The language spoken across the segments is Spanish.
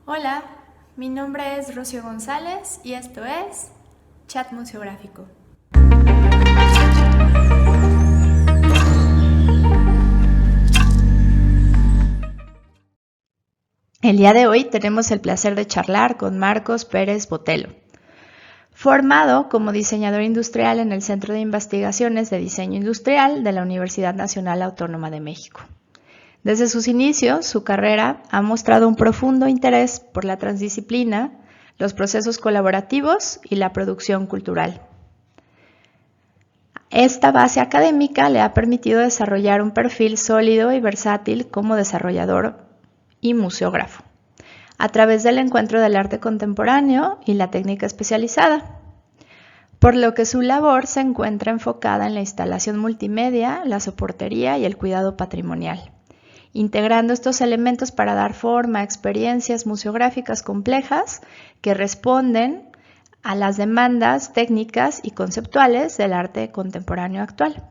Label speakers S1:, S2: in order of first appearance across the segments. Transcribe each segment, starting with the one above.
S1: Hola, mi nombre es Rocío González y esto es Chat Museográfico. El día de hoy tenemos el placer de charlar con Marcos Pérez Botelo. Formado como diseñador industrial en el Centro de Investigaciones de Diseño Industrial de la Universidad Nacional Autónoma de México. Desde sus inicios, su carrera ha mostrado un profundo interés por la transdisciplina, los procesos colaborativos y la producción cultural. Esta base académica le ha permitido desarrollar un perfil sólido y versátil como desarrollador y museógrafo, a través del encuentro del arte contemporáneo y la técnica especializada, por lo que su labor se encuentra enfocada en la instalación multimedia, la soportería y el cuidado patrimonial, integrando estos elementos para dar forma a experiencias museográficas complejas que responden a las demandas técnicas y conceptuales del arte contemporáneo actual.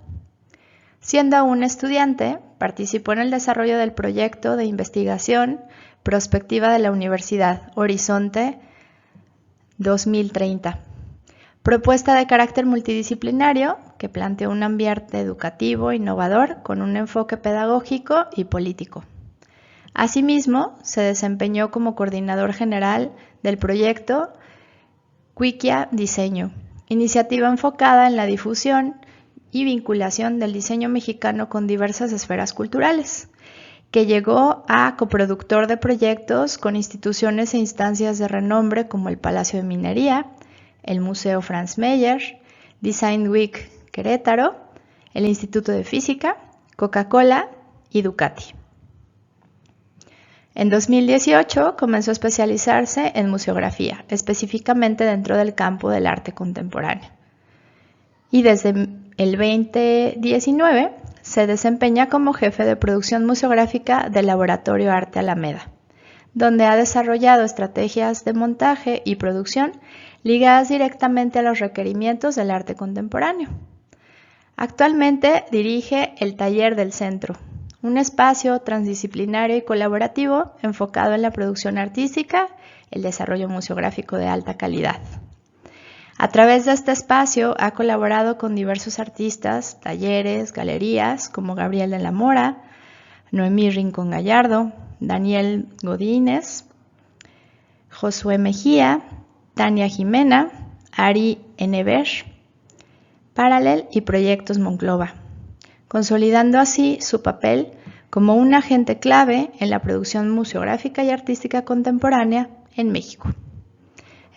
S1: Siendo aún estudiante, participó en el desarrollo del proyecto de investigación prospectiva de la Universidad Horizonte 2030, propuesta de carácter multidisciplinario que planteó un ambiente educativo innovador con un enfoque pedagógico y político. Asimismo, se desempeñó como coordinador general del proyecto Wikia Diseño, iniciativa enfocada en la difusión y vinculación del diseño mexicano con diversas esferas culturales, que llegó a coproductor de proyectos con instituciones e instancias de renombre como el Palacio de Minería, el Museo Franz Mayer, Design Week Querétaro, el Instituto de Física, Coca-Cola y Ducati. En 2018 comenzó a especializarse en museografía, específicamente dentro del campo del arte contemporáneo. Y desde el 2019 se desempeña como jefe de producción museográfica del Laboratorio Arte Alameda, donde ha desarrollado estrategias de montaje y producción ligadas directamente a los requerimientos del arte contemporáneo. Actualmente dirige el Taller del Centro, un espacio transdisciplinario y colaborativo enfocado en la producción artística, el desarrollo museográfico de alta calidad. A través de este espacio ha colaborado con diversos artistas, talleres, galerías como Gabriel de la Mora, Noemí Rincón Gallardo, Daniel Godínez, Josué Mejía, Tania Jimena, Ari Enever, Paralel y Proyectos Monclova, consolidando así su papel como un agente clave en la producción museográfica y artística contemporánea en México.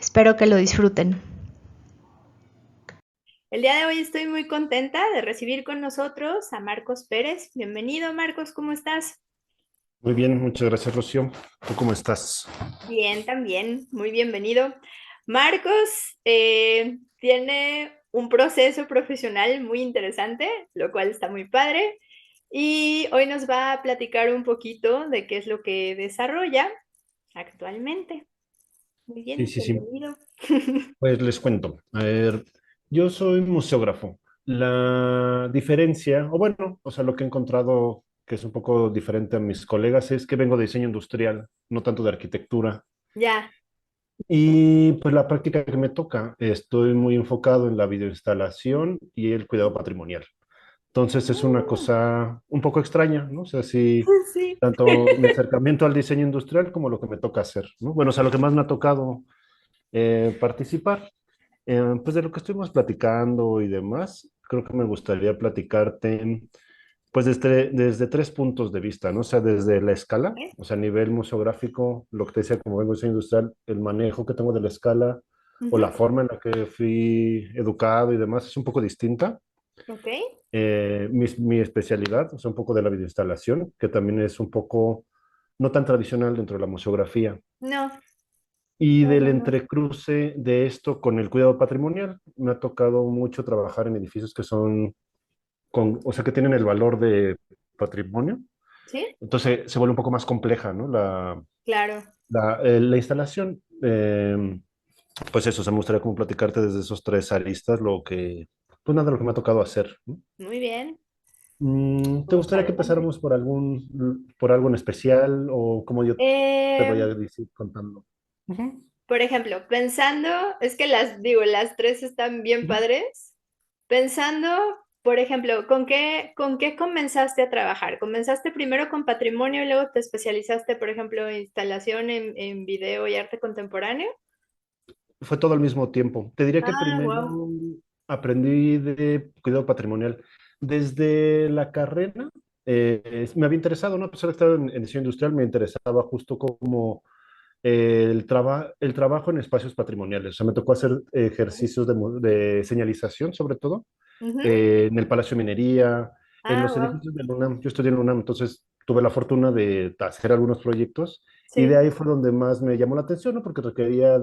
S1: Espero que lo disfruten. El día de hoy estoy muy contenta de recibir con nosotros a Marcos Pérez. Bienvenido, Marcos, ¿cómo estás?
S2: Muy bien, muchas gracias, Rocío. ¿Tú cómo estás?
S1: Bien, también, muy bienvenido. Marcos tiene un proceso profesional muy interesante, lo cual está muy padre. Y hoy nos va a platicar un poquito de qué es lo que desarrolla actualmente. Muy
S2: Sí,
S1: bien,
S2: sí, sí.
S1: bienvenido.
S2: Pues les cuento. A ver, yo soy museógrafo. La diferencia, o bueno, o sea, lo que he encontrado que es un poco diferente a mis colegas es que vengo de diseño industrial, no tanto de arquitectura.
S1: Ya.
S2: Y pues la práctica que me toca, estoy muy enfocado en la videoinstalación y el cuidado patrimonial. Entonces es una cosa un poco extraña, ¿no? O sea, sí,
S1: Sí.
S2: tanto mi acercamiento al diseño industrial como lo que me toca hacer, ¿no? Bueno, o sea, lo que más me ha tocado participar. Pues de lo que estuvimos platicando y demás, creo que me gustaría platicarte, pues desde tres puntos de vista, ¿no? O sea, desde la escala,
S1: ¿Eh?
S2: o sea, a nivel museográfico, lo que te decía, como vengo de diseño industrial, el manejo que tengo de la escala o
S1: Ujú.
S2: la forma en la que fui educado y demás es un poco distinta.
S1: Ok.
S2: Mi especialidad, o sea, un poco de la videoinstalación, que también es un poco no tan tradicional dentro de la museografía.
S1: No,
S2: Y
S1: no,
S2: del
S1: no, no.
S2: entrecruce de esto con el cuidado patrimonial, me ha tocado mucho trabajar en edificios que son, o sea, que tienen el valor de patrimonio.
S1: ¿Sí?
S2: Entonces se vuelve un poco más compleja, ¿no?
S1: Claro.
S2: La instalación. Pues eso, o sea, me gustaría como platicarte desde esos tres aristas lo que, pues nada, lo que me ha tocado hacer, ¿no?
S1: Muy bien.
S2: ¿Te
S1: Como más
S2: gustaría que
S1: adelante.
S2: empezáramos por algo en especial o como yo te voy a
S1: Eh,
S2: decir contando? Ujú,
S1: por ejemplo, pensando, es que las tres están bien
S2: ujú.
S1: padres. Pensando, por ejemplo, ¿con qué comenzaste a trabajar? ¿Comenzaste primero con patrimonio y luego te especializaste, por ejemplo, en instalación en video y arte contemporáneo?
S2: Fue todo al mismo tiempo. Te diría que
S1: Ah,
S2: primero
S1: wow.
S2: aprendí de cuidado patrimonial. Desde la carrera me había interesado, ¿no? A pesar de estar en diseño industrial, me interesaba justo como el trabajo en espacios patrimoniales. O sea, me tocó hacer ejercicios de señalización, sobre todo, en el Palacio de Minería, en
S1: Ah,
S2: los
S1: wow.
S2: edificios de la UNAM. Yo estudié en la UNAM, entonces tuve la fortuna de hacer algunos proyectos y de
S1: Sí,
S2: ahí fue donde más me llamó la atención, ¿no? Porque requería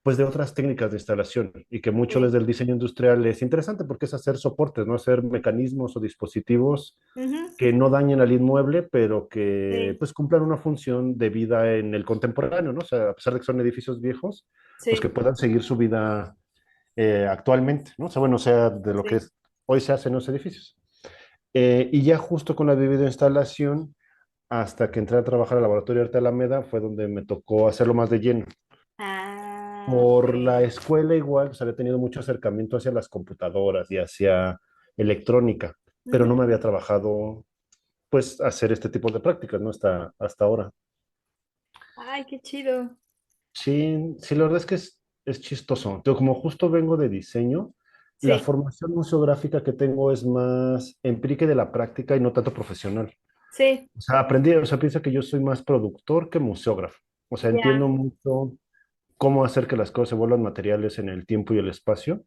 S2: pues de otras técnicas de instalación y que mucho
S1: sí.
S2: desde el diseño industrial es interesante porque es hacer soportes, ¿no? Hacer mecanismos o dispositivos
S1: Ujú,
S2: que no dañen al inmueble, pero que
S1: sí,
S2: pues cumplan una función de vida en el contemporáneo, ¿no? O sea, a pesar de que son edificios viejos, pues que
S1: sí,
S2: puedan seguir su vida actualmente, ¿no? O sea, bueno, sea de lo que
S1: sí.
S2: es, hoy se hace en los edificios. Y ya justo con la videoinstalación, hasta que entré a trabajar al Laboratorio de Arte Alameda, fue donde me tocó hacerlo más de lleno.
S1: Ah,
S2: Por la
S1: ok.
S2: escuela igual, pues había tenido mucho acercamiento hacia las computadoras y hacia electrónica, pero no
S1: Ujú.
S2: me había trabajado, pues, hacer este tipo de prácticas, ¿no? Hasta ahora.
S1: Ay, qué chido.
S2: Sí, sí, la verdad es que es chistoso. Yo como justo vengo de diseño, la
S1: Sí,
S2: formación museográfica que tengo es más empírica y de la práctica y no tanto profesional.
S1: sí,
S2: O sea, aprendí, o sea, piensa que yo soy más productor que museógrafo. O sea, entiendo
S1: ya.
S2: mucho cómo hacer que las cosas se vuelvan materiales en el tiempo y el espacio.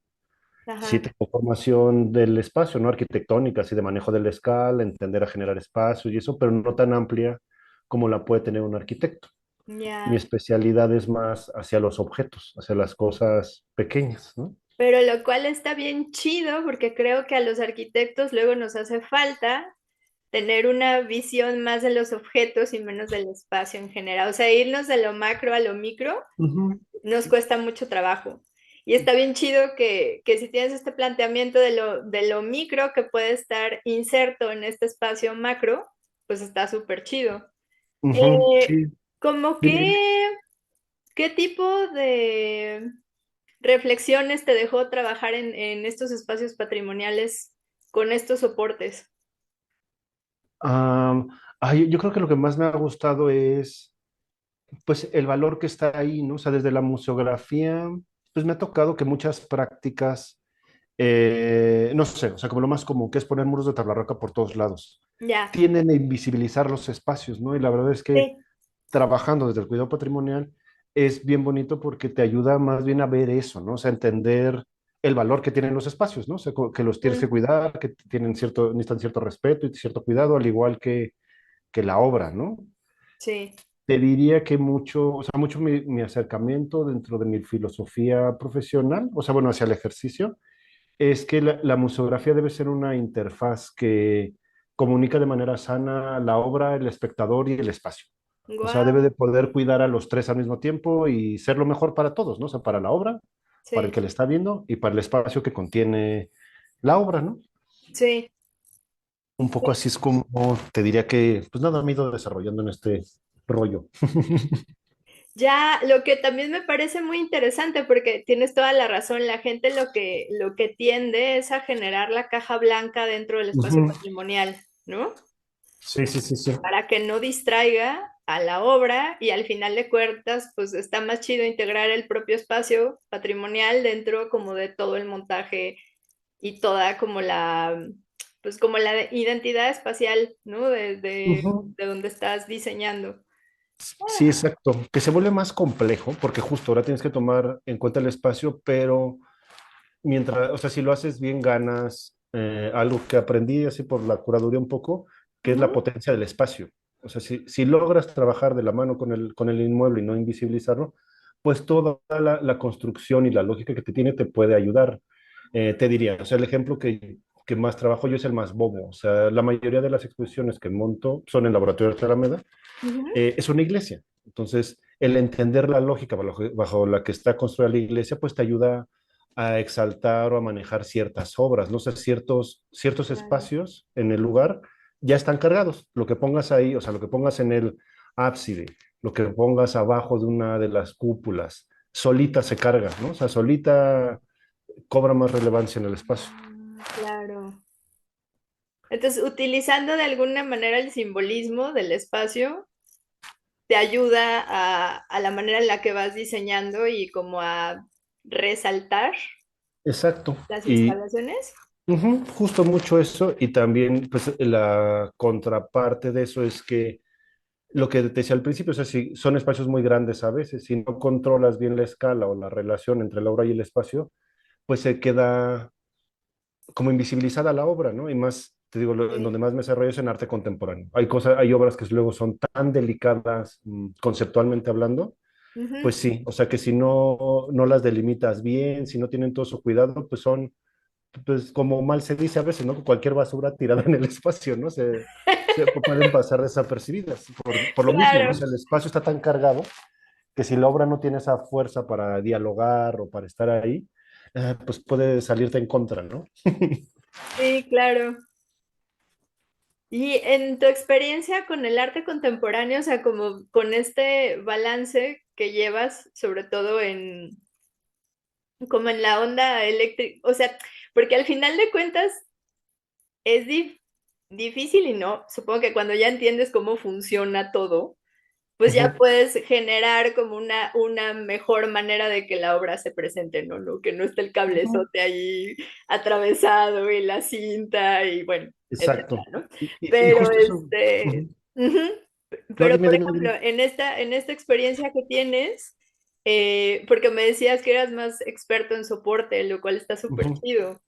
S2: Sí
S1: Ajá,
S2: tengo formación del espacio, ¿no? Arquitectónica, así de manejo de la escala, entender a generar espacios y eso, pero no tan amplia como la puede tener un arquitecto. Mi
S1: ya.
S2: especialidad es más hacia los objetos, hacia las cosas pequeñas, ¿no?
S1: Pero lo cual está bien chido porque creo que a los arquitectos luego nos hace falta tener una visión más de los objetos y menos del espacio en general. O sea, irnos de lo macro a lo micro
S2: Ujú,
S1: nos cuesta mucho trabajo. Y está bien chido que si tienes este planteamiento de lo micro que puede estar inserto en este espacio macro, pues está súper chido.
S2: ujú,
S1: Eh,
S2: sí,
S1: ¿Cómo
S2: dime.
S1: qué tipo de reflexiones te dejó trabajar en estos espacios patrimoniales con estos soportes?
S2: Yo creo que lo que más me ha gustado es, pues, el valor que está ahí, ¿no? O sea, desde la museografía, pues me ha tocado que muchas prácticas, no sé, o sea, como lo más común, que es poner muros de tabla roca por todos lados,
S1: Ya,
S2: tienden a invisibilizar los espacios, ¿no? Y la verdad es que
S1: sí,
S2: trabajando desde el cuidado patrimonial es bien bonito porque te ayuda más bien a ver eso, ¿no? O sea, entender el valor que tienen los espacios, ¿no? O sea, que los tienes que
S1: mm,
S2: cuidar, que necesitan cierto respeto y cierto cuidado, al igual que la obra, ¿no?
S1: sí,
S2: Te diría que mucho, o sea, mucho mi acercamiento dentro de mi filosofía profesional, o sea, bueno, hacia el ejercicio, es que la museografía debe ser una interfaz que comunica de manera sana la obra, el espectador y el espacio. O sea, debe
S1: wow,
S2: de poder cuidar a los tres al mismo tiempo y ser lo mejor para todos, ¿no? O sea, para la obra, para el
S1: sí,
S2: que le está viendo y para el espacio que contiene la obra, ¿no?
S1: sí.
S2: Un poco así es como te diría que, pues nada, me he ido desarrollando en este rollo.
S1: Ya, lo que también me parece muy interesante, porque tienes toda la razón, la gente lo que tiende es a generar la caja blanca dentro del espacio
S2: Ujú.
S1: patrimonial, ¿no?
S2: Sí, sí, sí, sí.
S1: Para que no distraiga a la obra y al final de cuentas, pues está más chido integrar el propio espacio patrimonial dentro como de todo el montaje y toda pues como la identidad espacial, ¿no?
S2: Ujú.
S1: De donde estás diseñando.
S2: Sí,
S1: Ah,
S2: exacto. Que se vuelve más complejo porque justo ahora tienes que tomar en cuenta el espacio, pero mientras, o sea, si lo haces bien, ganas algo que aprendí así por la curaduría un poco, que es la
S1: ujú,
S2: potencia del espacio. O sea, si logras trabajar de la mano con el inmueble y no invisibilizarlo, pues toda la construcción y la lógica que te tiene te puede ayudar. Te diría, o sea, el ejemplo que más trabajo yo es el más bobo. O sea, la mayoría de las exposiciones que monto son en Laboratorio de Alameda,
S1: ujú,
S2: es una iglesia. Entonces, el entender la lógica bajo la que está construida la iglesia, pues te ayuda a exaltar o a manejar ciertas obras, ¿no? O sea, ciertos
S1: Claro.
S2: espacios en el lugar ya están cargados. Lo que pongas ahí, o sea, lo que pongas en el ábside, lo que pongas abajo de una de las cúpulas, solita se carga, ¿no? O sea, solita cobra más relevancia en el espacio.
S1: Claro. Entonces, utilizando de alguna manera el simbolismo del espacio, te ayuda a la manera en la que vas diseñando y como a resaltar
S2: Exacto.
S1: las
S2: Y
S1: instalaciones.
S2: justo mucho eso. Y también, pues, la contraparte de eso es que lo que te decía al principio, o sea, si son espacios muy grandes a veces, si no controlas bien la escala o la relación entre la obra y el espacio, pues se queda como invisibilizada la obra, ¿no? Y más, te digo, en
S1: Sí.
S2: donde más me desarrollo es en arte contemporáneo. Hay cosas, hay obras que luego son tan delicadas, conceptualmente hablando,
S1: Ujú.
S2: pues sí, o sea que si no las delimitas bien, si no tienen todo su cuidado, pues son, pues como mal se dice a veces, ¿no? Cualquier basura tirada en el espacio, ¿no? Se pueden pasar desapercibidas por lo mismo, ¿no? O
S1: Claro.
S2: sea, el espacio está tan cargado que si la obra no tiene esa fuerza para dialogar o para estar ahí, pues puede salirte en contra, ¿no?
S1: Sí, claro. Y en tu experiencia con el arte contemporáneo, o sea, como con este balance que llevas, sobre todo en, como en la onda eléctrica, o sea, porque al final de cuentas es difícil y no, supongo que cuando ya entiendes cómo funciona todo, pues ya
S2: Ujú.
S1: puedes generar como una mejor manera de que la obra se presente, ¿no? ¿No? Que no esté el
S2: Ujú.
S1: cablezote ahí atravesado y la cinta y bueno, etcétera,
S2: Exacto.
S1: ¿no?
S2: Y
S1: Pero
S2: justo eso. Ujú.
S1: ujú,
S2: No,
S1: pero
S2: dime,
S1: por
S2: dime,
S1: ejemplo,
S2: dime.
S1: en esta experiencia que tienes, porque me decías que eras más experto en soporte, lo cual está súper
S2: Ujú.
S1: chido.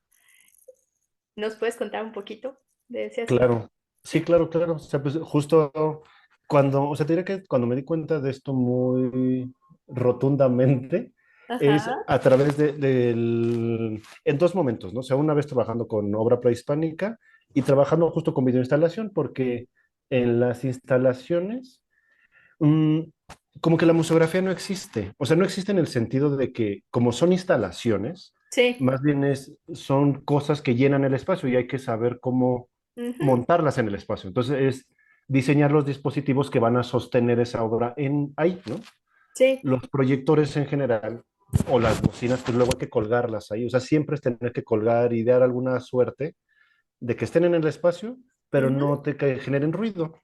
S1: ¿Nos puedes contar un poquito de ese asunto?
S2: Claro, sí, claro, claro. O sea, pues justo cuando, o sea, te diría que cuando me di cuenta de esto muy rotundamente, es
S1: Ajá.
S2: a través en dos momentos, ¿no? O sea, una vez trabajando con obra prehispánica y trabajando justo con videoinstalación, porque en las instalaciones, mm, como que la museografía no existe. O sea, no existe en el sentido de que, como son instalaciones,
S1: Sí.
S2: más bien son cosas que llenan el espacio y hay que saber cómo
S1: Ujú.
S2: montarlas en el espacio. Entonces es diseñar los dispositivos que van a sostener esa obra ahí, ¿no?
S1: Sí.
S2: Los proyectores en general o las bocinas, pues luego hay que colgarlas ahí. O sea, siempre es tener que colgar y dar alguna suerte de que estén en el espacio, pero
S1: Ujú.
S2: no te generen ruido.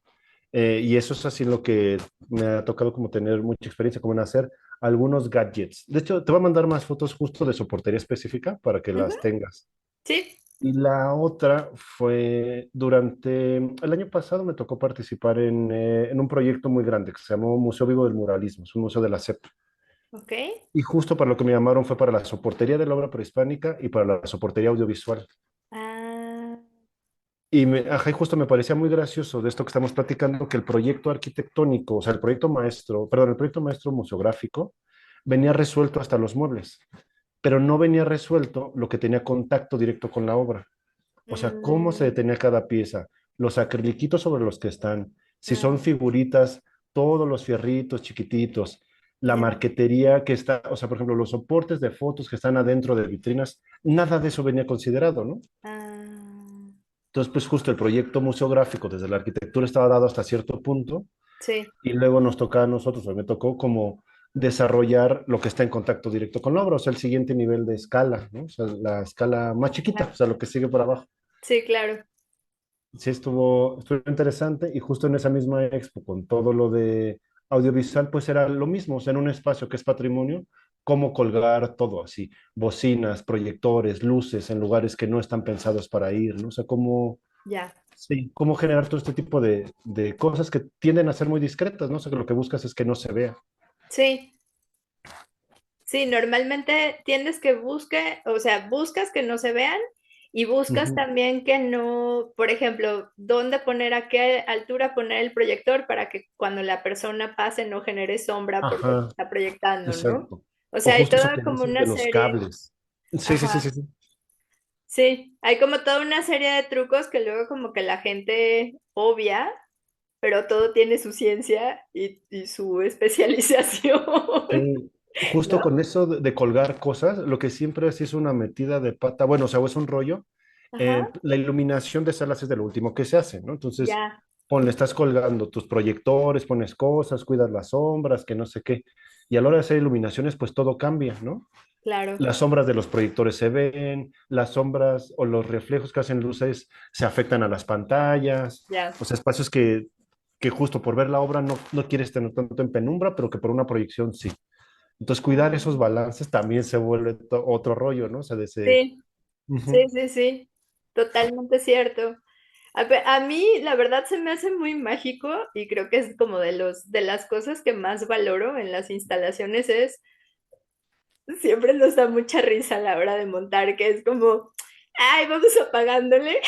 S2: Y eso es así lo que me ha tocado como tener mucha experiencia, como en hacer algunos gadgets. De hecho, te voy a mandar más fotos justo de soportería específica para que
S1: Ujú.
S2: las tengas.
S1: Sí.
S2: Y la otra fue durante el año pasado me tocó participar en un proyecto muy grande que se llamó Museo Vivo del Muralismo, es un museo de la SEP.
S1: Ok.
S2: Y justo para lo que me llamaron fue para la soportería de la obra prehispánica y para la soportería audiovisual.
S1: Ah,
S2: Ajá, y justo me parecía muy gracioso de esto que estamos platicando, que el proyecto arquitectónico, o sea, el proyecto maestro, perdón, el proyecto maestro museográfico venía resuelto hasta los muebles, pero no venía resuelto lo que tenía contacto directo con la obra. O sea, cómo se
S1: mm,
S2: detenía cada pieza, los acriliquitos sobre los que están, si son
S1: ah,
S2: figuritas, todos los fierritos chiquititos, la
S1: ya.
S2: marquetería que está, o sea, por ejemplo, los soportes de fotos que están adentro de vitrinas, nada de eso venía considerado, ¿no?
S1: Ah,
S2: Entonces, pues justo el proyecto museográfico desde la arquitectura estaba dado hasta cierto punto
S1: sí,
S2: y luego nos tocaba a nosotros, o me tocó como desarrollar lo que está en contacto directo con la obra, o sea, el siguiente nivel de escala, ¿no? O sea, la escala más chiquita, o
S1: ajá,
S2: sea, lo que sigue por abajo.
S1: sí, claro.
S2: Sí, estuvo interesante y justo en esa misma expo, con todo lo de audiovisual, pues era lo mismo, o sea, en un espacio que es patrimonio, cómo colgar todo así, bocinas, proyectores, luces en lugares que no están pensados para ir, ¿no? O sea, cómo,
S1: Ya.
S2: sí, cómo generar todo este tipo de cosas que tienden a ser muy discretas, ¿no? O sea, que lo que buscas es que no se vea.
S1: Sí, sí, normalmente tienes que busque, o sea, buscas que no se vean y buscas
S2: Ujú.
S1: también que no, por ejemplo, dónde poner, a qué altura poner el proyector para que cuando la persona pase no genere sombra porque se
S2: Ajá,
S1: está proyectando, ¿no?
S2: exacto.
S1: O
S2: O
S1: sea, hay
S2: justo eso
S1: toda
S2: que
S1: como
S2: dices
S1: una
S2: de los
S1: serie,
S2: cables. Sí, sí, sí, sí,
S1: ajá,
S2: sí.
S1: sí, hay como toda una serie de trucos que luego como que la gente obvia, pero todo tiene su ciencia y su especialización.
S2: Sí. justo
S1: ¿no?
S2: con eso de colgar cosas, lo que siempre es una metida de pata, bueno, o sea, o es un rollo.
S1: Ajá,
S2: La iluminación de salas es de lo último que se hace, ¿no? Entonces,
S1: ya,
S2: ponle, estás colgando tus proyectores, pones cosas, cuidas las sombras, que no sé qué. Y a la hora de hacer iluminaciones, pues todo cambia, ¿no?
S1: claro,
S2: Las sombras de los proyectores se ven, las sombras o los reflejos que hacen luces se afectan a las pantallas,
S1: ya.
S2: o sea, espacios que justo por ver la obra no quieres tener tanto en penumbra, pero que por una proyección sí. Entonces, cuidar esos balances también se vuelve otro rollo, ¿no? O sea, de ese...
S1: Sí, sí,
S2: Ujú,
S1: sí, sí, totalmente cierto. A mí, la verdad, se me hace muy mágico y creo que es como de las cosas que más valoro en las instalaciones es, siempre nos da mucha risa a la hora de montar, que es como, ay, vamos apagándole.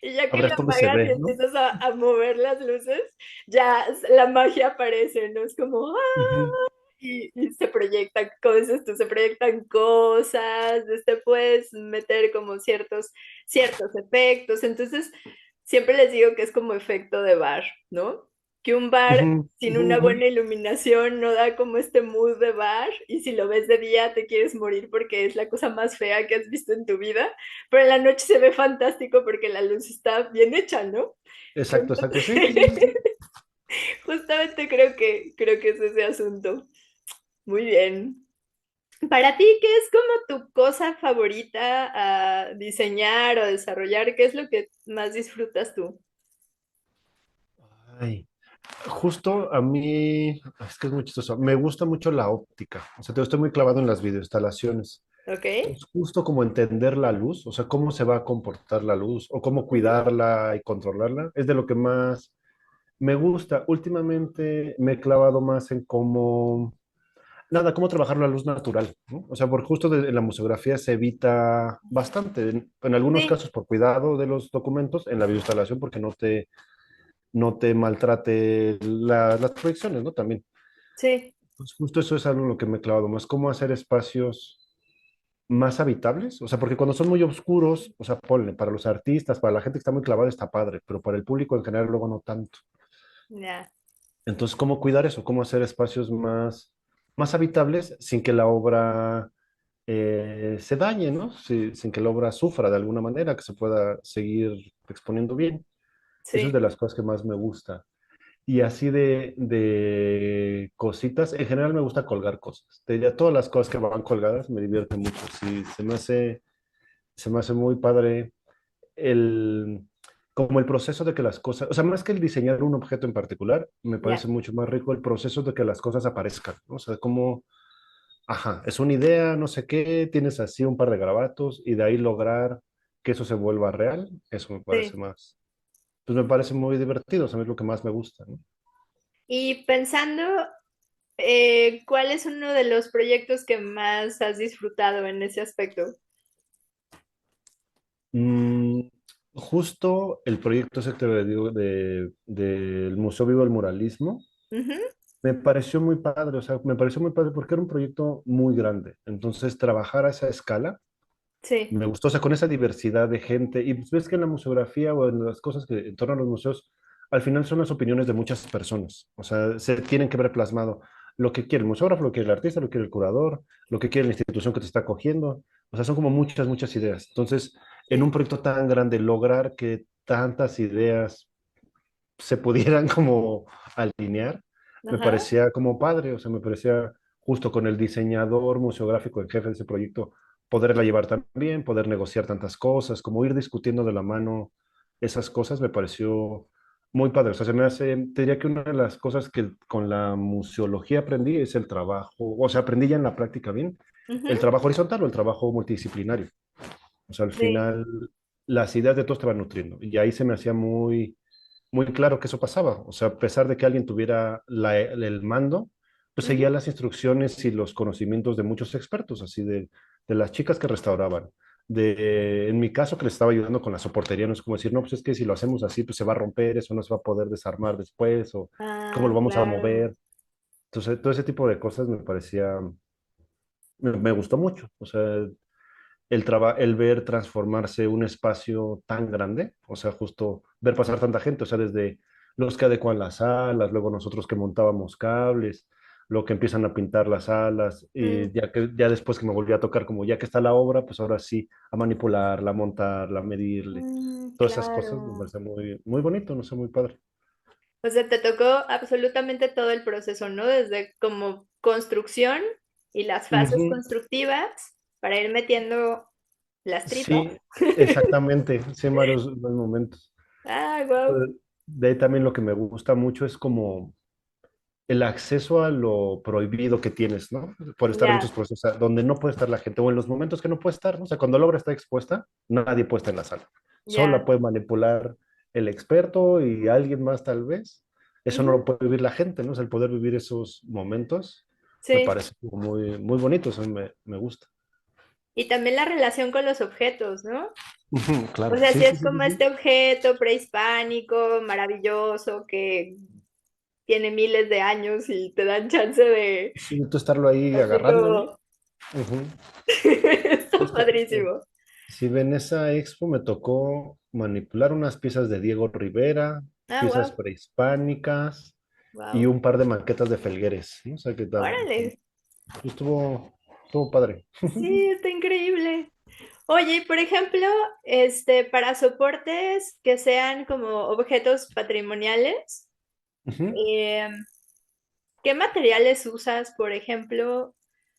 S1: Y ya
S2: a
S1: que
S2: ver
S1: lo
S2: cómo se
S1: apagas y
S2: ve, ¿no?
S1: empiezas a mover las luces, ya la magia aparece, ¿no? Es como,
S2: Ujú,
S1: y se proyectan, como dices tú, se proyectan cosas, puedes meter como ciertos efectos, entonces siempre les digo que es como efecto de bar, ¿no? Que un bar
S2: ujú,
S1: sin
S2: ujú,
S1: una
S2: ujú.
S1: buena iluminación no da como este mood de bar y si lo ves de día te quieres morir porque es la cosa más fea que has visto en tu vida, pero en la noche se ve fantástico porque la luz está bien hecha, ¿no?
S2: Exacto, exacto,
S1: Entonces,
S2: sí.
S1: justamente creo que es ese asunto. Muy bien. Para ti, ¿qué es como tu cosa favorita a diseñar o desarrollar? ¿Qué es lo que más disfrutas tú?
S2: Ay, justo a mí, es que es muy chistoso, me gusta mucho la óptica, o sea, te estoy muy clavado en las videoinstalaciones.
S1: ¿Ok?
S2: Es justo como entender la luz, o sea, cómo se va a comportar la luz o cómo
S1: Ujú.
S2: cuidarla y controlarla, es de lo que más me gusta. Últimamente me he clavado más en cómo, nada, cómo trabajar la luz natural, ¿no? O sea, por justo en la museografía se evita bastante, en algunos
S1: Sí,
S2: casos por cuidado de los documentos, en la videoinstalación porque no te maltrate las proyecciones, ¿no? También.
S1: sí,
S2: Pues justo eso es algo en lo que me he clavado más, cómo hacer espacios más habitables, o sea, porque cuando son muy oscuros, o sea, ponle, para los artistas, para la gente que está muy clavada está padre, pero para el público en general luego no tanto.
S1: ya,
S2: Entonces, ¿cómo cuidar eso? ¿Cómo hacer espacios más habitables sin que la obra se dañe, ¿no? Sin que la obra sufra de alguna manera, que se pueda seguir exponiendo bien. Eso es
S1: sí.
S2: de las cosas que más me gusta. Y así de cositas, en general me gusta colgar cosas. Te diría, todas las cosas que van colgadas me divierten mucho. Sí, se me hace muy padre el, como el proceso de que las cosas, o sea, más que el diseñar un objeto en particular, me
S1: Ya,
S2: parece mucho más rico el proceso de que las cosas aparezcan, ¿no? O sea, como, ajá, es una idea, no sé qué, tienes así un par de garabatos y de ahí lograr que eso se vuelva real, eso me parece
S1: sí.
S2: más, pues me parece muy divertido, o sea, es lo que más me gusta, ¿no?
S1: Y pensando, ¿cuál es uno de los proyectos que más has disfrutado en ese aspecto?
S2: Mm, justo el proyecto ese que te digo del Museo Vivo del Muralismo
S1: Ujú,
S2: me pareció muy padre, o sea, me pareció muy padre porque era un proyecto muy grande. Entonces, trabajar a esa escala
S1: sí,
S2: me gustó, o sea, con esa diversidad de gente. Y pues, ves que en la museografía o en las cosas que en torno a los museos, al final son las opiniones de muchas personas. O sea, se tienen que ver plasmado lo que quiere el museógrafo, lo que quiere el artista, lo que quiere el curador, lo que quiere la institución que te está acogiendo. O sea, son como muchas, muchas ideas. Entonces, en un
S1: sí.
S2: proyecto tan grande, lograr que tantas ideas se pudieran como alinear, me
S1: Ajá,
S2: parecía como padre, o sea, me parecía justo con el diseñador museográfico en jefe de ese proyecto, poderla llevar también, poder negociar tantas cosas, como ir discutiendo de la mano esas cosas, me pareció muy padre. O sea, se me hace, te diría que una de las cosas que con la museología aprendí es el trabajo, o sea, aprendí ya en la práctica bien,
S1: ujú,
S2: el trabajo horizontal o el trabajo multidisciplinario. O sea, al
S1: sí,
S2: final las ideas de todos te van nutriendo. Y ahí se me hacía muy claro que eso pasaba. O sea, a pesar de que alguien tuviera el mando, pues
S1: ujú,
S2: seguía las instrucciones y los conocimientos de muchos expertos, así de las chicas que restauraban. En mi caso, que les estaba ayudando con la soportería, no es como decir, no, pues es que si lo hacemos así, pues se va a romper, eso no se va a poder desarmar después, o cómo
S1: ah,
S2: lo vamos a
S1: claro.
S2: mover. Entonces, todo ese tipo de cosas me gustó mucho. O sea, el ver transformarse un espacio tan grande, o sea, justo ver pasar tanta gente, o sea, desde los que adecuan las salas, luego nosotros que montábamos cables, lo que empiezan a pintar las alas,
S1: Mm,
S2: y ya después que me volví a tocar, como ya que está la obra, pues ahora sí, a manipularla, a montarla, a medirle, todas esas cosas me
S1: claro.
S2: parece muy, muy bonito, no sé, muy padre.
S1: O sea, te tocó absolutamente todo el proceso, ¿no? Desde como construcción y las fases
S2: Ujú.
S1: constructivas para ir metiendo las tripas.
S2: Sí, exactamente, sí, en varios momentos.
S1: Ah, wow.
S2: De ahí también lo que me gusta mucho es como el acceso a lo prohibido que tienes, ¿no? Por estar en tus
S1: Ya,
S2: procesos, o sea, donde no puede estar la gente, o en los momentos que no puede estar, ¿no? O sea, cuando la obra está expuesta, nadie puede estar en la sala. Solo la
S1: ya.
S2: puede manipular el experto y alguien más tal vez. Eso no
S1: Ujú,
S2: lo puede vivir la gente, ¿no? O sea, el poder vivir esos momentos me
S1: sí.
S2: parece como muy, muy bonito, eso me gusta.
S1: Y también la relación con los objetos, ¿no?
S2: Ujú,
S1: O
S2: claro,
S1: sea,
S2: sí,
S1: si
S2: sí,
S1: es
S2: sí, sí,
S1: como
S2: sí.
S1: este objeto prehispánico, maravilloso, que tiene miles de años y te dan chance de
S2: Sí, tú estarlo ahí agarrándolo.
S1: abrirlo.
S2: Ujú.
S1: Está
S2: Justo,
S1: padrísimo.
S2: sí, en esa expo me tocó manipular unas piezas de Diego Rivera,
S1: Ah,
S2: piezas
S1: wow,
S2: prehispánicas y
S1: wow.
S2: un par de maquetas de Felgueres, ¿no? O sea, que
S1: Órale.
S2: estuvo padre.
S1: Sí, está increíble. Oye, y por ejemplo, para soportes que sean como objetos patrimoniales,
S2: Ujú.
S1: eh, ¿qué materiales usas, por ejemplo?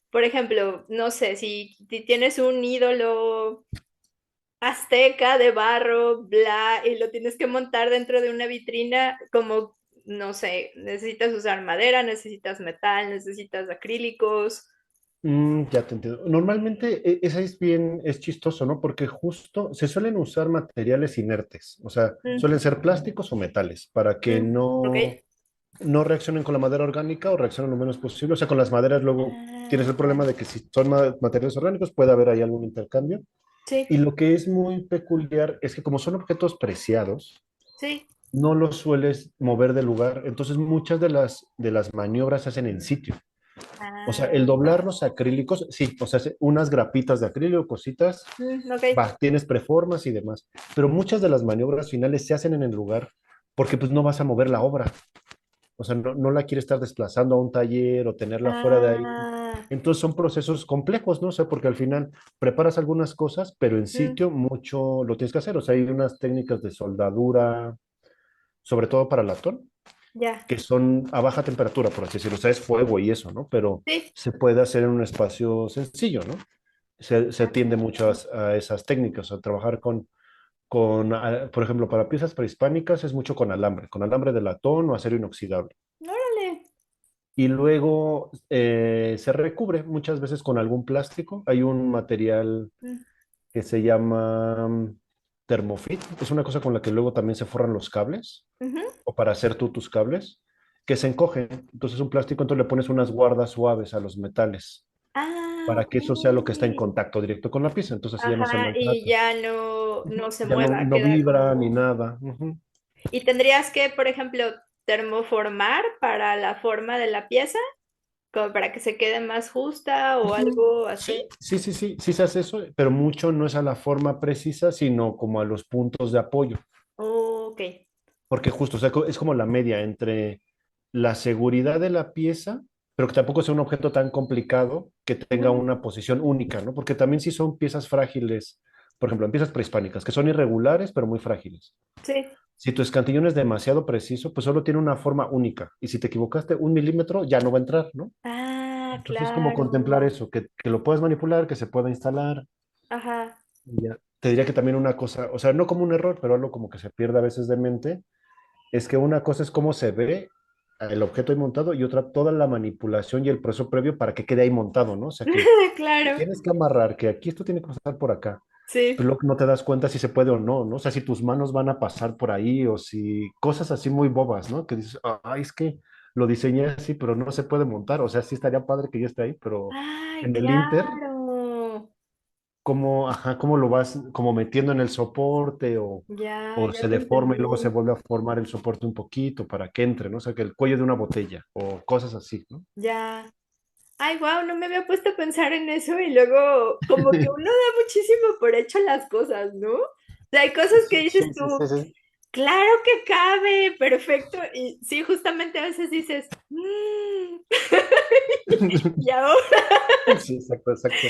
S1: Por ejemplo, no sé, si tienes un ídolo azteca de barro, bla, y lo tienes que montar dentro de una vitrina, como, no sé, necesitas usar madera, necesitas metal, necesitas acrílicos.
S2: Ya te entiendo. Normalmente esa es chistoso, ¿no? Porque justo se suelen usar materiales inertes, o sea,
S1: Mm,
S2: suelen ser plásticos o metales para que
S1: ok.
S2: no reaccionen con la madera orgánica o reaccionen lo menos posible. O sea, con las maderas luego
S1: Ah,
S2: tienes el
S1: ya.
S2: problema de que si son materiales orgánicos puede haber ahí algún intercambio.
S1: Sí,
S2: Y lo que es muy peculiar es que como son objetos preciados,
S1: sí.
S2: no los sueles mover de lugar. Entonces muchas de las maniobras se hacen en sitio. O sea,
S1: Ah,
S2: el doblar los acrílicos, sí, o sea, unas grapitas de acrílico, cositas,
S1: ok.
S2: tienes preformas y demás. Pero muchas de las maniobras finales se hacen en el lugar porque pues no vas a mover la obra. O sea, no la quieres estar desplazando a un taller o tenerla fuera de ahí.
S1: Ah,
S2: Entonces son procesos complejos, ¿no? O sea, porque al final preparas algunas cosas, pero en
S1: mm,
S2: sitio mucho lo tienes que hacer. O sea, hay unas técnicas de soldadura, sobre todo para latón,
S1: ya.
S2: que son a baja temperatura, por así decirlo. O sea, es fuego y eso, ¿no? Pero
S1: Sí.
S2: se puede hacer en un espacio sencillo, ¿no? Se tiende mucho a esas técnicas, a trabajar por ejemplo, para piezas prehispánicas es mucho con alambre de latón o acero inoxidable.
S1: Órale.
S2: Y luego se recubre muchas veces con algún plástico. Hay un material
S1: Mm,
S2: que se llama Thermofit. Es una cosa con la que luego también se forran los cables
S1: ujú.
S2: o para hacer tú tus cables, que se encoge. Entonces es un plástico, entonces le pones unas guardas suaves a los metales
S1: Ah,
S2: para
S1: ok.
S2: que eso sea lo que está en contacto directo con la pieza. Entonces así ya no se
S1: Ajá, y
S2: maltrata.
S1: ya no se
S2: Ya no,
S1: mueva,
S2: no
S1: queda
S2: vibra ni
S1: como...
S2: nada. Ujú.
S1: Y tendrías que, por ejemplo, termoformar para la forma de la pieza, como para que se quede más justa o
S2: Ujú.
S1: algo así.
S2: Sí, sí, sí, sí, sí se hace eso, pero mucho no es a la forma precisa, sino como a los puntos de apoyo.
S1: Ok.
S2: Porque justo, o sea, es como la media entre la seguridad de la pieza, pero que tampoco sea un objeto tan complicado que tenga
S1: Ujú.
S2: una posición única, ¿no? Porque también si son piezas frágiles, por ejemplo, en piezas prehispánicas, que son irregulares, pero muy frágiles.
S1: Sí.
S2: Si tu escantillón es demasiado preciso, pues solo tiene una forma única. Y si te equivocaste 1 milímetro, ya no va a entrar, ¿no?
S1: Ah,
S2: Entonces, como contemplar
S1: claro.
S2: eso, que lo puedas manipular, que se pueda instalar.
S1: Ajá.
S2: Y ya. Te diría que también una cosa, o sea, no como un error, pero algo como que se pierde a veces de mente, es que una cosa es cómo se ve el objeto ahí montado y otra toda la manipulación y el proceso previo para que quede ahí montado, ¿no? O sea, que
S1: Claro.
S2: tienes que amarrar, que aquí esto tiene que pasar por acá, pero
S1: Sí.
S2: luego no te das cuenta si se puede o no, ¿no? O sea, si tus manos van a pasar por ahí o si cosas así muy bobas, ¿no? Que dices, ay, es que lo diseñé así, pero no se puede montar, o sea, sí estaría padre que ya esté ahí, pero
S1: Ay,
S2: en el Inter
S1: claro.
S2: cómo lo vas como metiendo en el soporte
S1: Ya,
S2: o
S1: ya
S2: se
S1: te
S2: deforma y luego se
S1: entendí.
S2: vuelve a formar el soporte un poquito para que entre, ¿no? O sea, que el cuello de una botella o cosas así, ¿no?
S1: Ya. Ay, wow, no me había puesto a pensar en eso y luego como que uno da muchísimo por hecho las cosas, ¿no? O sea, hay cosas que dices
S2: Sí, sí, sí,
S1: tú,
S2: sí.
S1: claro que cabe, perfecto, y sí, justamente a veces dices, "Mm". Y ahora
S2: Sí, exacto, exacto.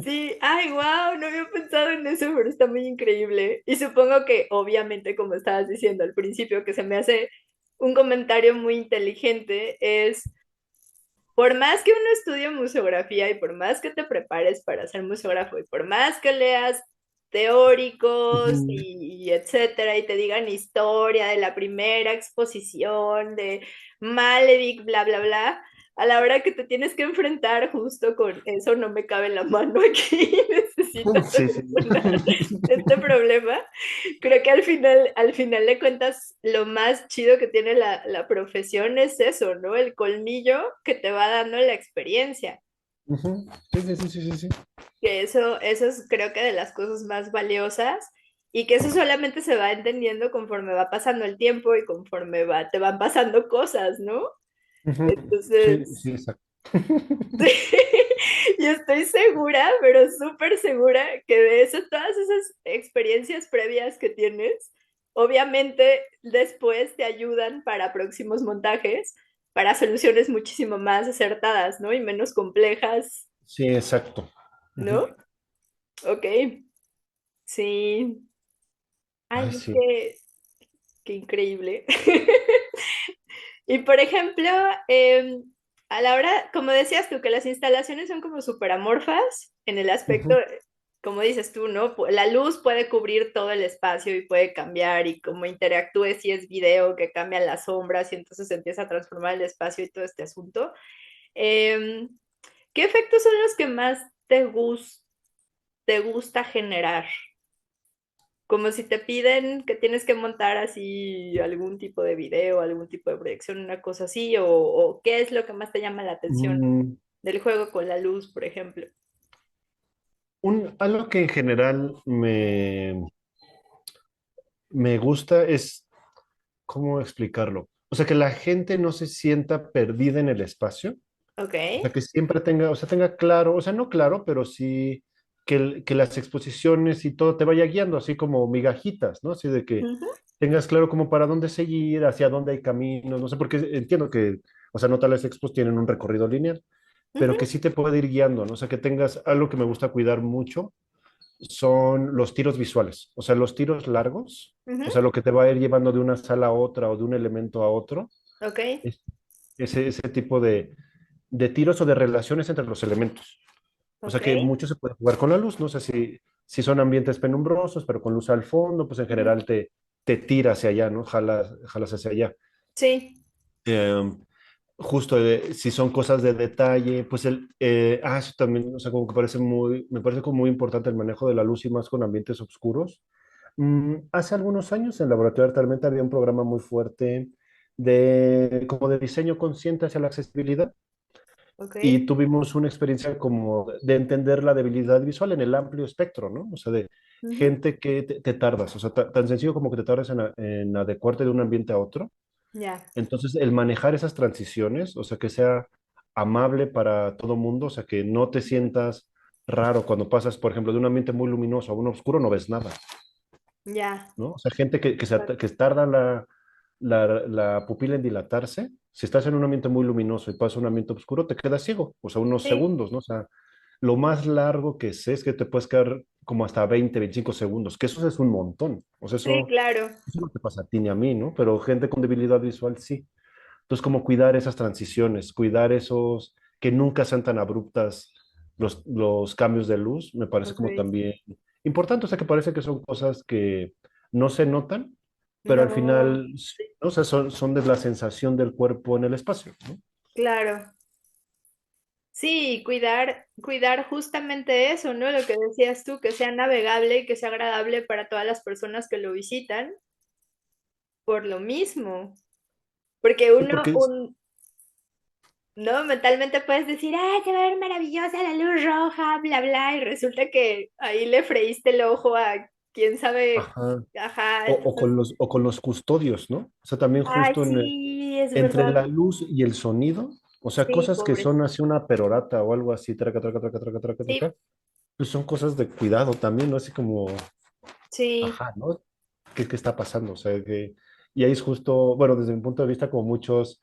S1: sí, ay, wow, no había pensado en eso, pero está muy increíble. Y supongo que, obviamente, como estabas diciendo al principio, que se me hace un comentario muy inteligente, es, por más que uno estudie museografía y por más que te prepares para ser museógrafo y por más que leas teóricos
S2: Ujú.
S1: y etcétera, y te digan historia de la primera exposición de Malevich, bla, bla, bla, a la hora que te tienes que enfrentar justo con eso, no me cabe la mano aquí, necesito
S2: Sí, sí.
S1: solucionar este problema. Creo que al final de cuentas, lo más chido que tiene la profesión es eso, ¿no? El colmillo que te va dando la experiencia.
S2: Ujú. Sí, sí, sí, sí, sí, sí.
S1: Que eso es creo que de las cosas más valiosas y que eso solamente se va entendiendo conforme va pasando el tiempo y conforme te van pasando cosas, ¿no?
S2: Ujú. Sí,
S1: Entonces,
S2: sí, exacto.
S1: yo estoy segura, pero súper segura que de eso, todas esas experiencias previas que tienes, obviamente después te ayudan para próximos montajes, para soluciones muchísimo más acertadas, ¿no? Y menos complejas,
S2: Sí, exacto. Ujú.
S1: ¿no? Ok, sí.
S2: Ay,
S1: Ay, es
S2: sí.
S1: que, qué increíble. Y por ejemplo, a la hora, como decías tú, que las instalaciones son como súper amorfas en el aspecto,
S2: Ujú.
S1: como dices tú, ¿no? La luz puede cubrir todo el espacio y puede cambiar y como interactúes si es video, que cambian las sombras y entonces se empieza a transformar el espacio y todo este asunto. Em, ¿Qué efectos son los que más te gusta generar? Como si te piden que tienes que montar así algún tipo de video, algún tipo de proyección, una cosa así, o qué es lo que más te llama la atención
S2: Mm,
S1: del juego con la luz, por ejemplo.
S2: algo que en general me gusta es, ¿cómo explicarlo? O sea, que la gente no se sienta perdida en el espacio.
S1: Ok.
S2: O sea, que siempre tenga, o sea, tenga claro, o sea, no claro, pero sí que las exposiciones y todo te vaya guiando, así como migajitas, ¿no? Así de que
S1: Ujú,
S2: tengas claro como para dónde seguir, hacia dónde hay caminos, no sé, porque entiendo que, o sea, no todas las expos tienen un recorrido lineal, pero que
S1: ujú,
S2: sí te puede ir guiando, ¿no? O sea, que tengas algo que me gusta cuidar mucho, son los tiros visuales, o sea, los tiros largos, o
S1: ujú.
S2: sea, lo que te va a ir llevando de una sala a otra o de un elemento a otro,
S1: Ok.
S2: es ese tipo de tiros o de relaciones entre los elementos. O sea
S1: Ok.
S2: que mucho se puede jugar con la luz, no sé si son ambientes penumbrosos, pero con luz al fondo, pues en
S1: Ujú.
S2: general te tira hacia allá, ¿no? Jalas hacia allá.
S1: Sí.
S2: Eh, justo si son cosas de detalle, pues eso también, o sea, como que me parece como muy importante el manejo de la luz y más con ambientes oscuros. Hace algunos años en Laboratorio de Arte había un programa muy fuerte como de diseño consciente hacia la accesibilidad
S1: Ok.
S2: y tuvimos una experiencia como de entender la debilidad visual en el amplio espectro, ¿no? O sea, de
S1: Ujú.
S2: gente que te tardas, o sea, tan sencillo como que te tardas en adecuarte de un ambiente a otro.
S1: Ya.
S2: Entonces, el manejar esas transiciones, o sea, que sea amable para todo mundo, o sea, que no te sientas raro cuando pasas, por ejemplo, de un ambiente muy luminoso a uno oscuro, no ves nada,
S1: Ya.
S2: ¿no? O sea, gente que tarda la pupila en dilatarse, si estás en un ambiente muy luminoso y pasas a un ambiente oscuro, te quedas ciego, o sea, unos
S1: Sí.
S2: segundos, ¿no? O sea, lo más largo que sé es que te puedes quedar como hasta 20, 25 segundos, que eso es un montón. O sea,
S1: Sí, claro.
S2: eso no te pasa a ti ni a mí, ¿no? Pero gente con debilidad visual sí. Entonces, como cuidar esas transiciones, cuidar esos, que nunca sean tan abruptas los cambios de luz, me parece
S1: Ok.
S2: como también importante. O sea, que parece que son cosas que no se notan, pero al
S1: No,
S2: final, sí, ¿no? O sea, son de la sensación del cuerpo en el espacio, ¿no?
S1: claro. Sí, cuidar justamente eso, ¿no? Lo que decías tú, que sea navegable y que sea agradable para todas las personas que lo visitan, por lo mismo. Porque
S2: Sí, porque
S1: no, mentalmente puedes decir, ah, se va a ver maravillosa la luz roja, bla, bla, y resulta que ahí le freíste el ojo a quién sabe,
S2: ajá,
S1: ajá,
S2: o con
S1: entonces,
S2: los custodios, ¿no? O sea, también
S1: ay,
S2: justo
S1: sí, es
S2: entre
S1: verdad,
S2: la luz y el sonido, o sea,
S1: sí,
S2: cosas que
S1: pobres,
S2: son así una perorata o algo así, traca, traca, traca, traca, traca,
S1: sí,
S2: traca, pues son cosas de cuidado también, ¿no? Así como,
S1: sí,
S2: ajá, ¿no? ¿Qué está pasando? O sea, y ahí es justo, bueno, desde mi punto de vista, como muchos,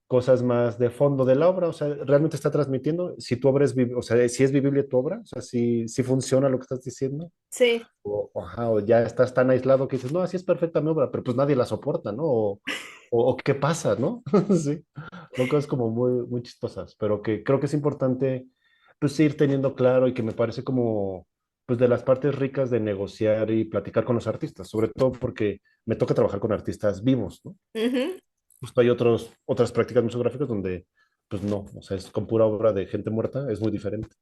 S2: cosas más de fondo de la obra, o sea, realmente está transmitiendo, si tu obra es, o sea, si es vivible tu obra, o sea, si funciona lo que estás diciendo,
S1: Sí,
S2: ajá, o ya estás tan aislado que dices, no, así es perfecta mi obra, pero pues nadie la soporta, ¿no? O qué pasa, ¿no? Sí, son cosas como muy, muy chistosas, pero que creo que es importante, pues, ir teniendo claro y que me parece como, pues, de las partes ricas de negociar y platicar con los artistas, sobre todo porque me toca trabajar con artistas vivos, ¿no?
S1: ujú.
S2: Justo hay otras prácticas museográficas donde, pues, no, o sea, es con pura obra de gente muerta, es muy diferente.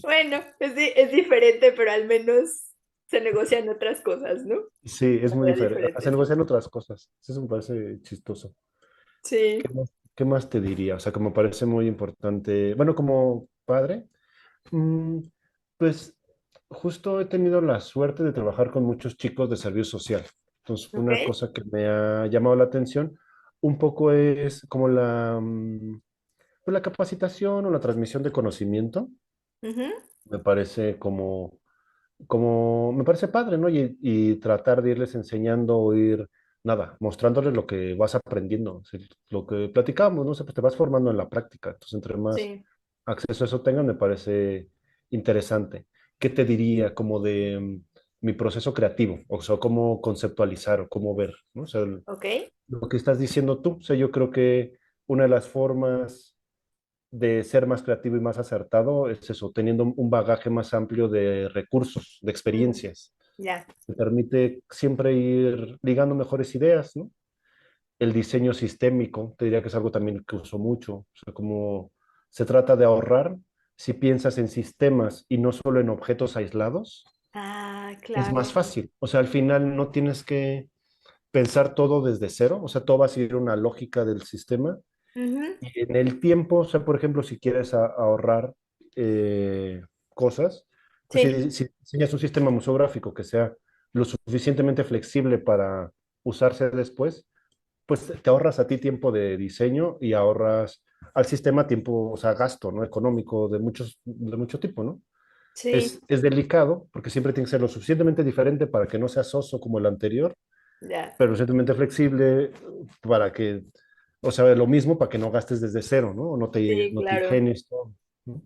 S1: Bueno, es diferente, pero al menos se negocian otras cosas, ¿no?
S2: Sí, es muy
S1: Manera
S2: diferente. Se
S1: diferente.
S2: negocian otras cosas. Eso me parece chistoso.
S1: Sí,
S2: Qué más te diría? O sea, que me parece muy importante. Bueno, como padre, mm, pues justo he tenido la suerte de trabajar con muchos chicos de servicio social. Entonces,
S1: ok.
S2: una cosa que me ha llamado la atención un poco es como pues, la capacitación o la transmisión de conocimiento.
S1: Ujú.
S2: Me parece me parece padre, ¿no? Y tratar de irles enseñando o ir, nada, mostrándoles lo que vas aprendiendo, o sea, lo que platicamos, ¿no? O sea, pues te vas formando en la práctica. Entonces, entre más
S1: Sí,
S2: acceso a eso tengan, me parece interesante. ¿Qué te diría como de mi proceso creativo? O sea, cómo conceptualizar o cómo ver, ¿no? O sea,
S1: ok.
S2: lo que estás diciendo tú. O sea, yo creo que una de las formas de ser más creativo y más acertado es eso, teniendo un bagaje más amplio de recursos, de
S1: Mm,
S2: experiencias.
S1: ya,
S2: Te permite siempre ir ligando mejores ideas, ¿no? El diseño sistémico, te diría que es algo también que uso mucho. O sea, como se trata de ahorrar, si piensas en sistemas y no solo en objetos aislados,
S1: ah,
S2: es más
S1: claro.
S2: fácil. O sea, al final no tienes que pensar todo desde cero, o sea, todo va a seguir una lógica del sistema.
S1: Ujú.
S2: Y en el tiempo, o sea, por ejemplo, si quieres ahorrar cosas, pues
S1: Sí,
S2: si diseñas un sistema museográfico que sea lo suficientemente flexible para usarse después, pues te ahorras a ti tiempo de diseño y ahorras al sistema tiempo, o sea, gasto, ¿no? Económico de mucho tipo, ¿no?
S1: sí,
S2: Es delicado porque siempre tiene que ser lo suficientemente diferente para que no sea soso como el anterior,
S1: ya,
S2: pero lo suficientemente flexible para que, o sea, lo mismo para que no gastes desde cero, ¿no? O
S1: sí,
S2: no te
S1: claro.
S2: ingenies todo, ¿no?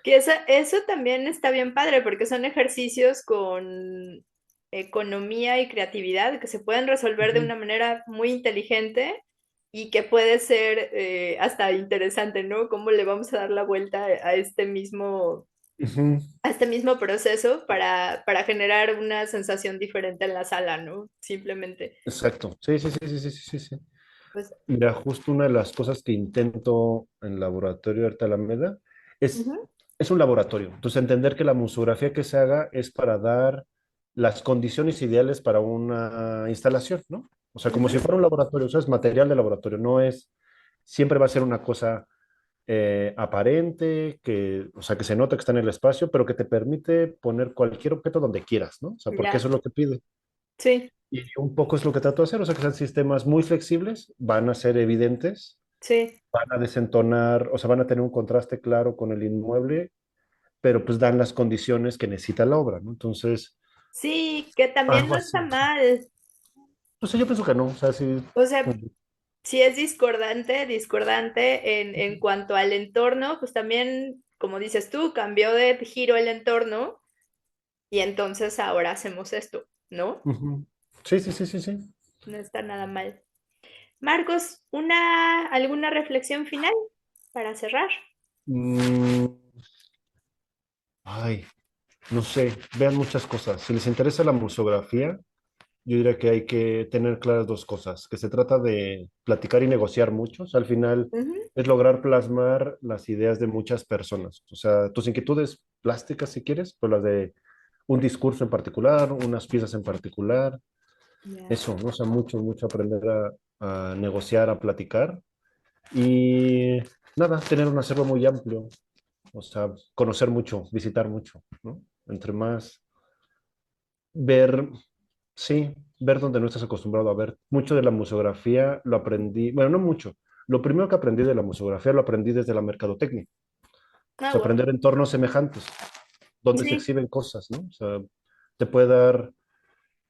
S1: Que eso también está bien padre porque son ejercicios con economía y creatividad que se pueden resolver de
S2: Ujú,
S1: una manera muy inteligente y que puede ser hasta interesante, ¿no? ¿Cómo le vamos a dar la vuelta
S2: ujú,
S1: a este mismo proceso para generar una sensación diferente en la sala, ¿no? Simplemente.
S2: exacto. Sí, sí, sí, sí, sí, sí, sí.
S1: Pues,
S2: Mira, justo una de las cosas que intento en el laboratorio de Arte Alameda es,
S1: ujú,
S2: es un laboratorio. Entonces, entender que la museografía que se haga es para dar las condiciones ideales para una instalación, ¿no? O sea, como
S1: ujú,
S2: si fuera un laboratorio, o sea, es material de laboratorio, no es, siempre va a ser una cosa aparente, o sea, que se nota que está en el espacio, pero que te permite poner cualquier objeto donde quieras, ¿no? O sea, porque
S1: ya,
S2: eso es lo que pide.
S1: sí,
S2: Y un poco es lo que trato de hacer, o sea, que sean sistemas muy flexibles, van a ser evidentes,
S1: sí.
S2: van a desentonar, o sea, van a tener un contraste claro con el inmueble, pero pues dan las condiciones que necesita la obra, ¿no? Entonces,
S1: Sí, que también
S2: algo
S1: no está
S2: así.
S1: mal.
S2: O sea, yo pienso que no, o sea, sí.
S1: O sea, si es discordante en cuanto al entorno, pues también, como dices tú, cambió de giro el entorno y entonces ahora hacemos esto, ¿no?
S2: Ujú. Sí, sí, sí, sí, sí.
S1: No está nada mal. Marcos, ¿alguna reflexión final para cerrar?
S2: Mm, ay, no sé, vean muchas cosas. Si les interesa la museografía, yo diría que hay que tener claras dos cosas, que se trata de platicar y negociar mucho, o sea, al final
S1: Ujú,
S2: es lograr plasmar las ideas de muchas personas, o sea, tus inquietudes plásticas si quieres, pero las de un discurso en particular, unas piezas en particular,
S1: ya.
S2: eso, ¿no? O sea, mucho, mucho aprender a negociar, a platicar y nada, tener un acervo muy amplio, o sea, conocer mucho, visitar mucho, ¿no? Entre más ver, sí, ver donde no estás acostumbrado a ver. Mucho de la museografía lo aprendí, bueno, no mucho. Lo primero que aprendí de la museografía lo aprendí desde la mercadotecnia. O
S1: Ah,
S2: sea,
S1: bueno.
S2: aprender entornos semejantes, donde se
S1: Sí,
S2: exhiben cosas, ¿no? O sea, te puede dar,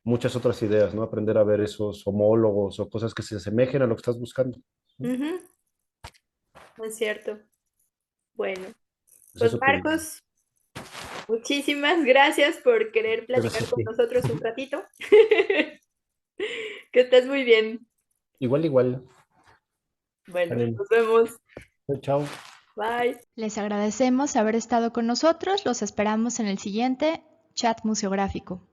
S2: muchas otras ideas, ¿no? Aprender a ver esos homólogos o cosas que se asemejen a lo que estás buscando, ¿no?
S3: Ujú, es cierto. Bueno,
S2: Pues
S3: pues
S2: eso te digo.
S3: Marcos, muchísimas gracias por querer platicar
S2: Gracias a
S3: con
S2: ti.
S3: nosotros un ratito. Que estés muy bien.
S2: Igual, igual.
S3: Bueno,
S2: Salen.
S3: nos vemos.
S2: Chao.
S3: Bye.
S1: Les agradecemos haber estado con nosotros. Los esperamos en el siguiente chat museográfico.